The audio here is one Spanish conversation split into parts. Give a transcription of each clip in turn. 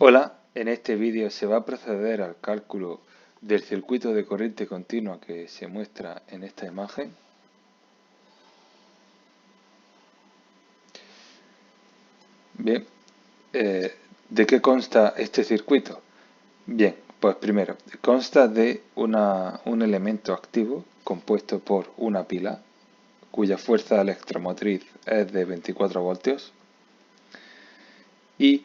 Hola, en este vídeo se va a proceder al cálculo del circuito de corriente continua que se muestra en esta imagen. Bien, ¿de qué consta este circuito? Bien, pues primero, consta de un elemento activo compuesto por una pila cuya fuerza electromotriz es de 24 voltios y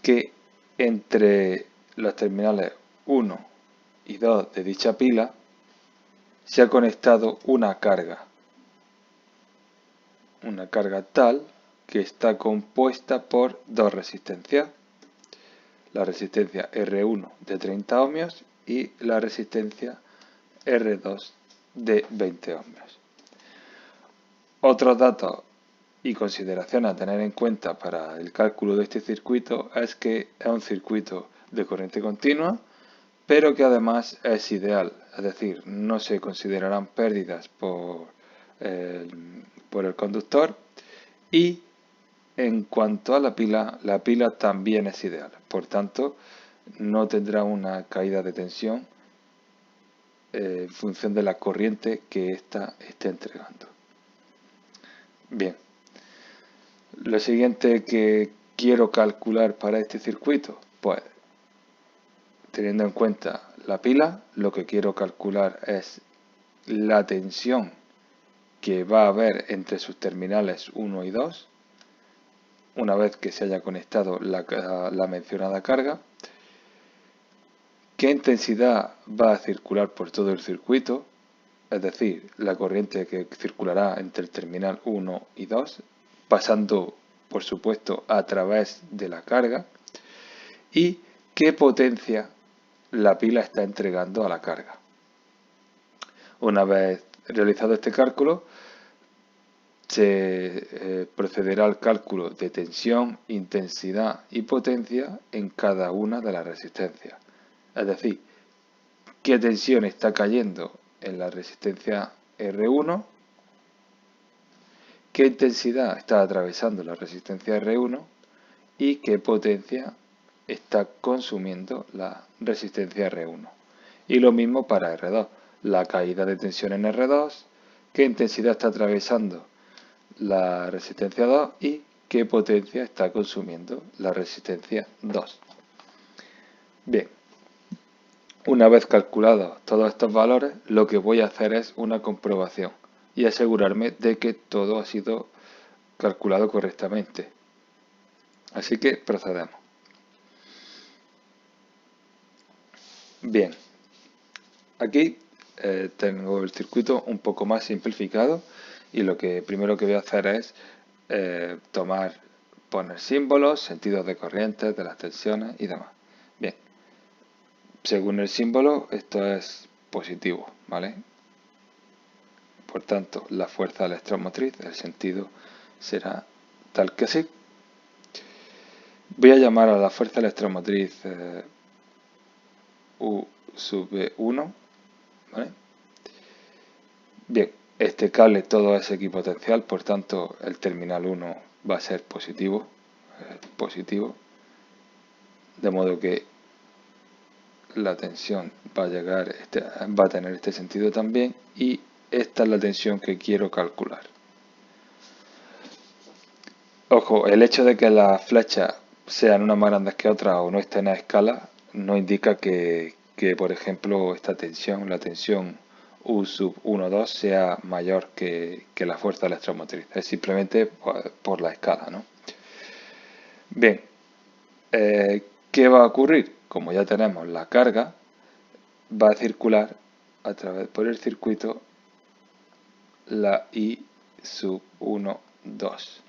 que entre los terminales 1 y 2 de dicha pila se ha conectado una carga tal que está compuesta por dos resistencias, la resistencia R1 de 30 ohmios y la resistencia R2 de 20 ohmios. Otros datos y consideraciones a tener en cuenta para el cálculo de este circuito es que es un circuito de corriente continua, pero que además es ideal, es decir, no se considerarán pérdidas por el conductor. Y en cuanto a la pila también es ideal, por tanto no tendrá una caída de tensión en función de la corriente que ésta esté entregando. Bien, lo siguiente que quiero calcular para este circuito, pues teniendo en cuenta la pila, lo que quiero calcular es la tensión que va a haber entre sus terminales 1 y 2 una vez que se haya conectado la mencionada carga, qué intensidad va a circular por todo el circuito, es decir, la corriente que circulará entre el terminal 1 y 2, pasando, por supuesto, a través de la carga, y qué potencia la pila está entregando a la carga. Una vez realizado este cálculo, se procederá al cálculo de tensión, intensidad y potencia en cada una de las resistencias. Es decir, qué tensión está cayendo en la resistencia R1, qué intensidad está atravesando la resistencia R1 y qué potencia está consumiendo la resistencia R1. Y lo mismo para R2, la caída de tensión en R2, qué intensidad está atravesando la resistencia 2 y qué potencia está consumiendo la resistencia 2. Bien, una vez calculados todos estos valores, lo que voy a hacer es una comprobación y asegurarme de que todo ha sido calculado correctamente. Así que procedemos. Bien, aquí tengo el circuito un poco más simplificado y lo que primero que voy a hacer es poner símbolos, sentidos de corrientes, de las tensiones y demás. Bien, según el símbolo esto es positivo, ¿vale? Por tanto, la fuerza electromotriz, el sentido será tal que así. Voy a llamar a la fuerza electromotriz U sub 1, ¿vale? Bien, este cable todo es equipotencial, por tanto el terminal 1 va a ser positivo, de modo que la tensión va a tener este sentido también y esta es la tensión que quiero calcular. Ojo, el hecho de que las flechas sean unas más grandes que otras o no estén a escala no indica que por ejemplo, esta tensión, la tensión U sub 1,2 sea mayor que la fuerza electromotriz. Es simplemente por la escala, ¿no? Bien, ¿qué va a ocurrir? Como ya tenemos la carga, va a circular por el circuito la I sub 1,2.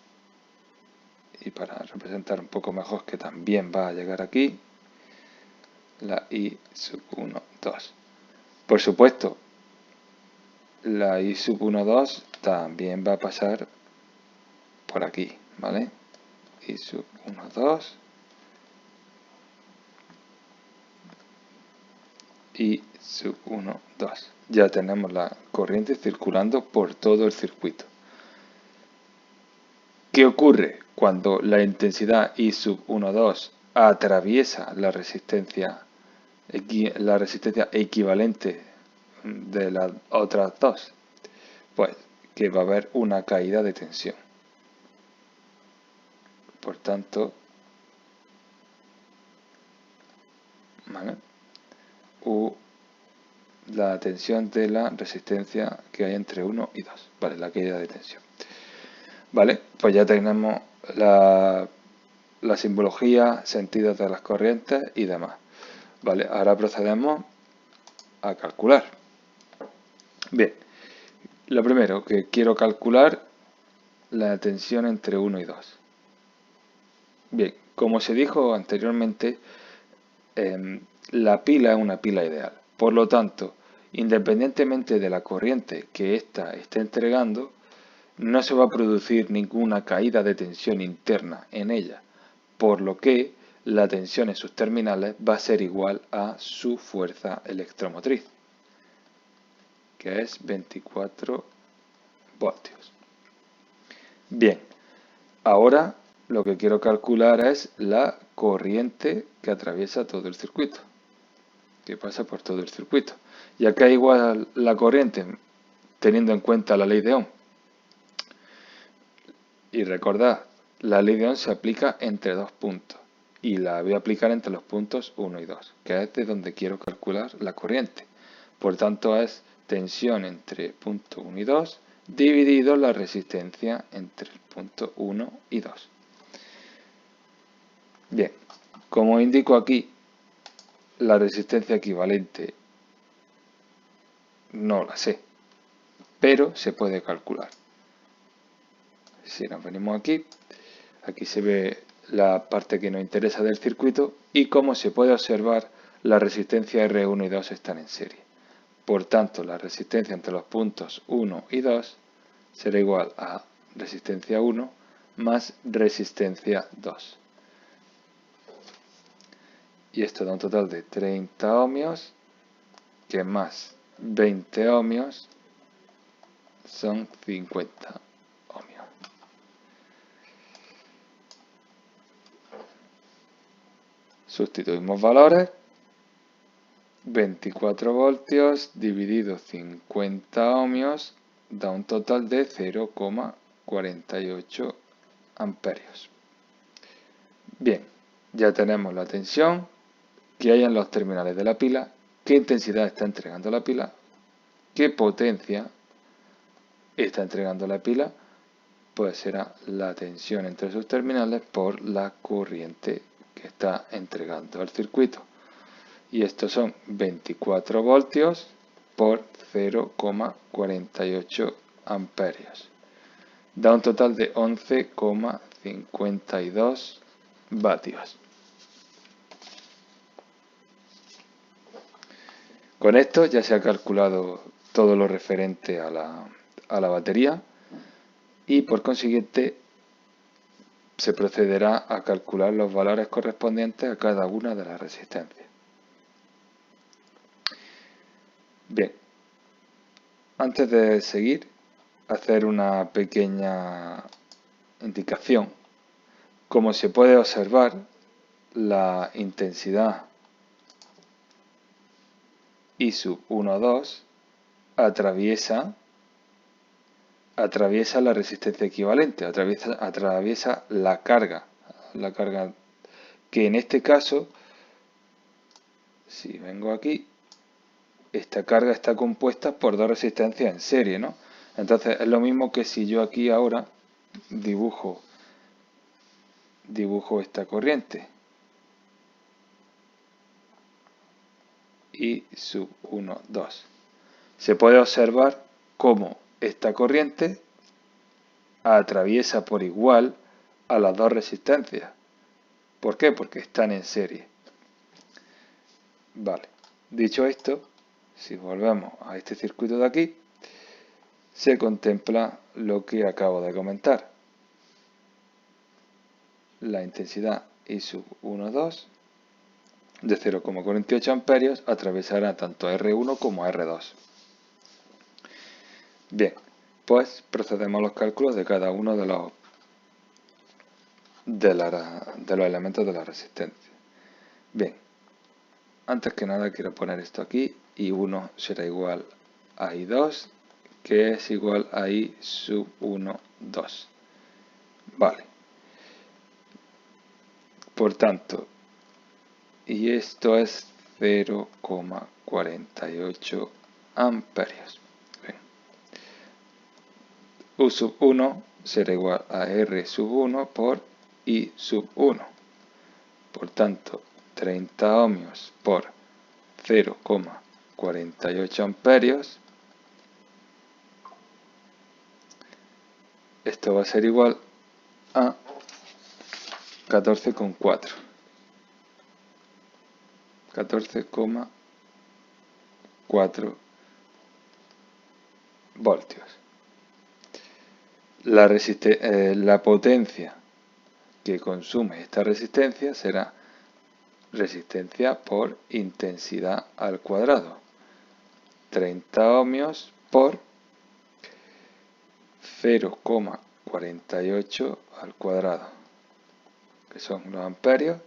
Y para representar un poco mejor que también va a llegar aquí, la I sub 1,2. Por supuesto, la I sub 1,2 también va a pasar por aquí, ¿vale? I sub 1,2 y sub 1,2. Ya tenemos la corriente circulando por todo el circuito. ¿Qué ocurre cuando la intensidad I sub 1,2 atraviesa la resistencia equivalente de las otras dos, pues que va a haber una caída de tensión. Por tanto, ¿vale? La tensión de la resistencia que hay entre 1 y 2, ¿vale? La caída de tensión. Vale, pues ya tenemos la simbología, sentidos de las corrientes y demás. Vale, ahora procedemos a calcular. Bien, lo primero que quiero calcular, la tensión entre 1 y 2. Bien, como se dijo anteriormente, la pila es una pila ideal. Por lo tanto, independientemente de la corriente que ésta esté entregando, no se va a producir ninguna caída de tensión interna en ella, por lo que la tensión en sus terminales va a ser igual a su fuerza electromotriz, que es 24 voltios. Bien, ahora lo que quiero calcular es la corriente que atraviesa todo el circuito, que pasa por todo el circuito. Y acá igual la corriente, teniendo en cuenta la ley de Ohm. Y recordad, la ley de Ohm se aplica entre dos puntos. Y la voy a aplicar entre los puntos 1 y 2, que es de donde quiero calcular la corriente. Por tanto, es tensión entre punto 1 y 2 dividido la resistencia entre el punto 1 y 2. Bien, como indico aquí, la resistencia equivalente no la sé, pero se puede calcular. Si nos venimos aquí, aquí se ve la parte que nos interesa del circuito y como se puede observar, la resistencia R1 y 2 están en serie. Por tanto, la resistencia entre los puntos 1 y 2 será igual a resistencia 1 más resistencia 2. Y esto da un total de 30 ohmios, que más 20 ohmios son 50 ohmios. Sustituimos valores. 24 voltios dividido 50 ohmios da un total de 0,48 amperios. Bien, ya tenemos la tensión que hay en los terminales de la pila, qué intensidad está entregando la pila, qué potencia está entregando la pila, pues será la tensión entre sus terminales por la corriente que está entregando al circuito. Y estos son 24 voltios por 0,48 amperios. Da un total de 11,52 vatios. Con esto ya se ha calculado todo lo referente a la batería y por consiguiente se procederá a calcular los valores correspondientes a cada una de las resistencias. Bien, antes de seguir, hacer una pequeña indicación. Como se puede observar, la intensidad I sub 1,2 atraviesa la resistencia equivalente, atraviesa la carga que en este caso, si vengo aquí, esta carga está compuesta por dos resistencias en serie, ¿no? Entonces es lo mismo que si yo aquí ahora dibujo esta corriente. I sub 1, 2. Se puede observar cómo esta corriente atraviesa por igual a las dos resistencias. ¿Por qué? Porque están en serie. Vale. Dicho esto, si volvemos a este circuito de aquí, se contempla lo que acabo de comentar. La intensidad I sub 1, 2 de 0,48 amperios atravesará tanto a R1 como a R2. Bien, pues procedemos a los cálculos de cada uno de los elementos de la resistencia. Bien, antes que nada quiero poner esto aquí, I1 será igual a I2, que es igual a I sub 1, 2. Vale. Por tanto, y esto es 0,48 amperios. Bien. U sub 1 será igual a R sub 1 por I sub 1. Por tanto, 30 ohmios por 0,48 amperios. Esto va a ser igual a 14,4. 14,4 voltios. La potencia que consume esta resistencia será resistencia por intensidad al cuadrado. 30 ohmios por 0,48 al cuadrado, que son los amperios,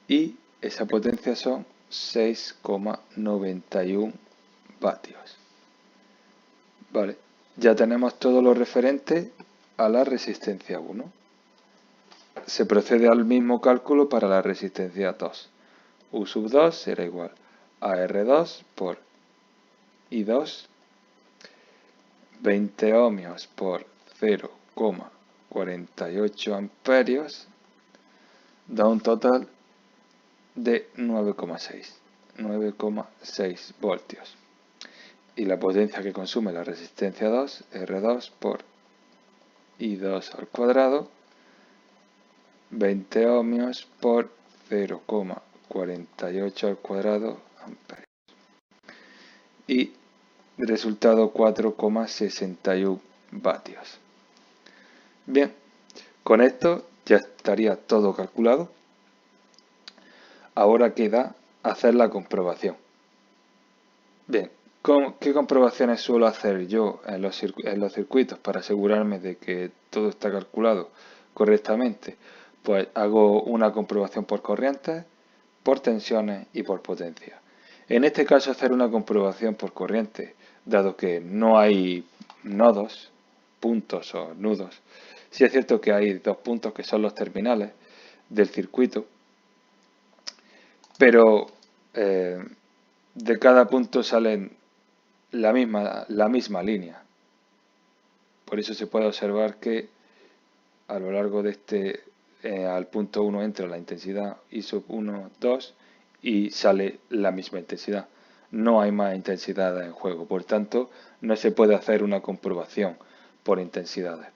y esa potencia son 6,91 vatios. Vale, ya tenemos todo lo referente a la resistencia 1. Se procede al mismo cálculo para la resistencia 2. U sub 2 será igual a R2 por I2, 20 ohmios por 0,48 amperios, da un total de 9,6 voltios. Y la potencia que consume la resistencia 2, R2 por I2 al cuadrado, 20 ohmios por 0,48 al cuadrado amperios. Y resultado 4,61 vatios. Bien, con esto ya estaría todo calculado. Ahora queda hacer la comprobación. Bien, ¿qué comprobaciones suelo hacer yo en los circuitos para asegurarme de que todo está calculado correctamente? Pues hago una comprobación por corrientes, por tensiones y por potencia. En este caso, hacer una comprobación por corriente, dado que no hay nodos, puntos o nudos. Sí es cierto que hay dos puntos que son los terminales del circuito, pero de cada punto salen la misma línea. Por eso se puede observar que a lo largo de al punto 1 entra la intensidad I sub 1, 2 y sale la misma intensidad. No hay más intensidad en juego, por tanto no se puede hacer una comprobación por intensidades.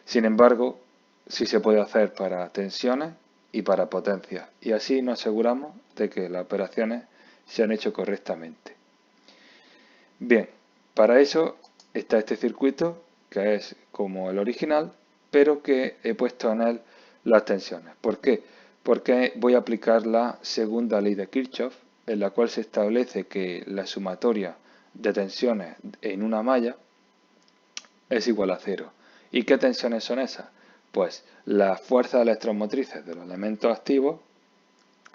Sin embargo, sí se puede hacer para tensiones y para potencias, y así nos aseguramos de que las operaciones se han hecho correctamente. Bien, para eso está este circuito, que es como el original, pero que he puesto en él las tensiones. ¿Por qué? Porque voy a aplicar la segunda ley de Kirchhoff, en la cual se establece que la sumatoria de tensiones en una malla es igual a 0. ¿Y qué tensiones son esas? Pues las fuerzas electromotrices de los elementos activos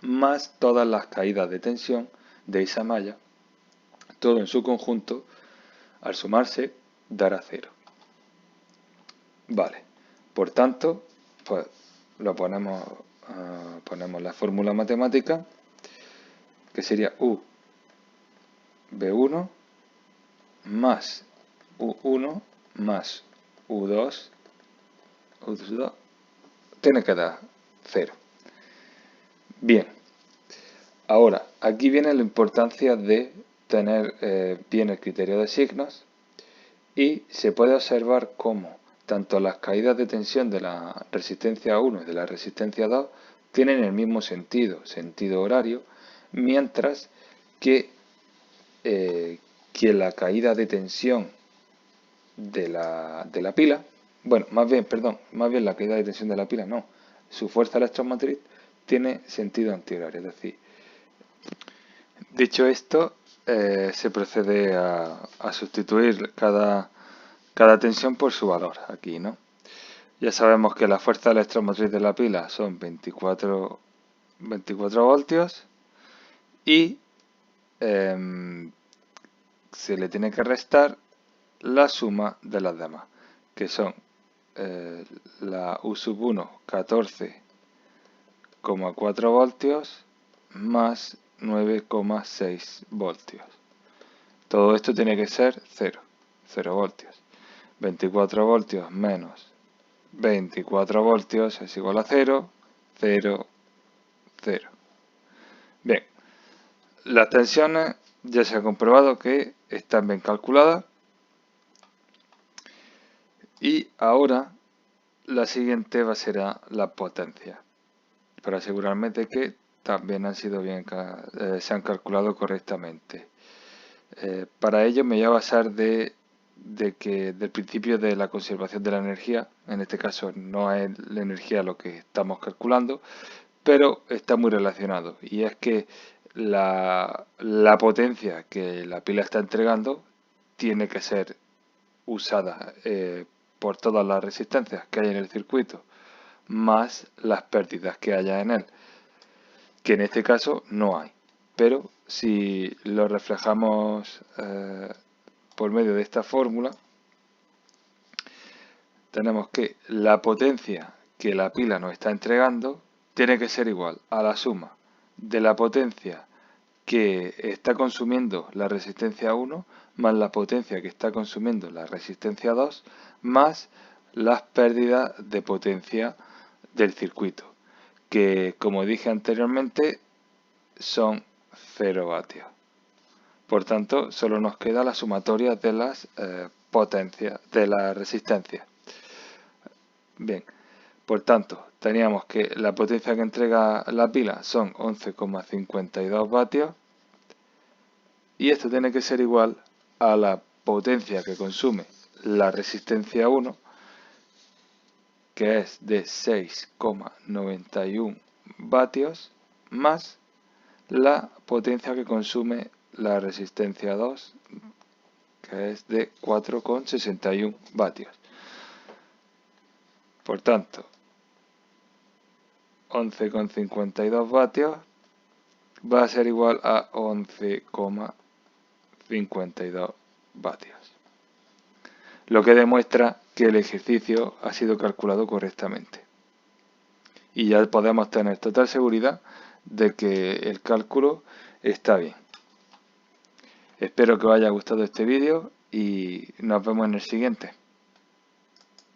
más todas las caídas de tensión de esa malla, todo en su conjunto, al sumarse, dará 0. Vale, por tanto, pues lo ponemos la fórmula matemática, que sería U B1 más U1 más U2 tiene que dar 0. Bien, ahora aquí viene la importancia de tener bien el criterio de signos, y se puede observar cómo tanto las caídas de tensión de la resistencia 1 y de la resistencia 2 tienen el mismo sentido horario, mientras que la caída de tensión de la pila, bueno, más bien la caída de tensión de la pila no, su fuerza electromotriz tiene sentido antihorario, es decir, dicho esto, se procede a sustituir cada tensión por su valor aquí, ¿no? Ya sabemos que la fuerza electromotriz de la pila son 24 24 voltios y se le tiene que restar la suma de las demás, que son la U sub 1, 14,4 voltios más 9,6 voltios. Todo esto tiene que ser 0 voltios. 24 voltios menos 24 voltios es igual a 0, 0, 0. Bien, las tensiones ya se ha comprobado que están bien calculadas. Y ahora la siguiente va a ser la potencia, para asegurarme de que también han sido se han calculado correctamente. Para ello me voy a basar del principio de la conservación de la energía. En este caso no es la energía lo que estamos calculando, pero está muy relacionado. Y es que la potencia que la pila está entregando tiene que ser usada por todas las resistencias que hay en el circuito, más las pérdidas que haya en él, que en este caso no hay. Pero si lo reflejamos por medio de esta fórmula, tenemos que la potencia que la pila nos está entregando tiene que ser igual a la suma de la potencia que está consumiendo la resistencia 1 más la potencia que está consumiendo la resistencia 2 más las pérdidas de potencia del circuito, que como dije anteriormente son 0 vatios. Por tanto, solo nos queda la sumatoria de las potencias de la resistencia. Bien, por tanto, teníamos que la potencia que entrega la pila son 11,52 vatios y esto tiene que ser igual a la potencia que consume la resistencia 1, que es de 6,91 vatios, más la potencia que consume la resistencia 2, que es de 4,61 vatios. Por tanto, 11,52 vatios va a ser igual a 11,52 vatios. Lo que demuestra que el ejercicio ha sido calculado correctamente. Y ya podemos tener total seguridad de que el cálculo está bien. Espero que os haya gustado este vídeo y nos vemos en el siguiente.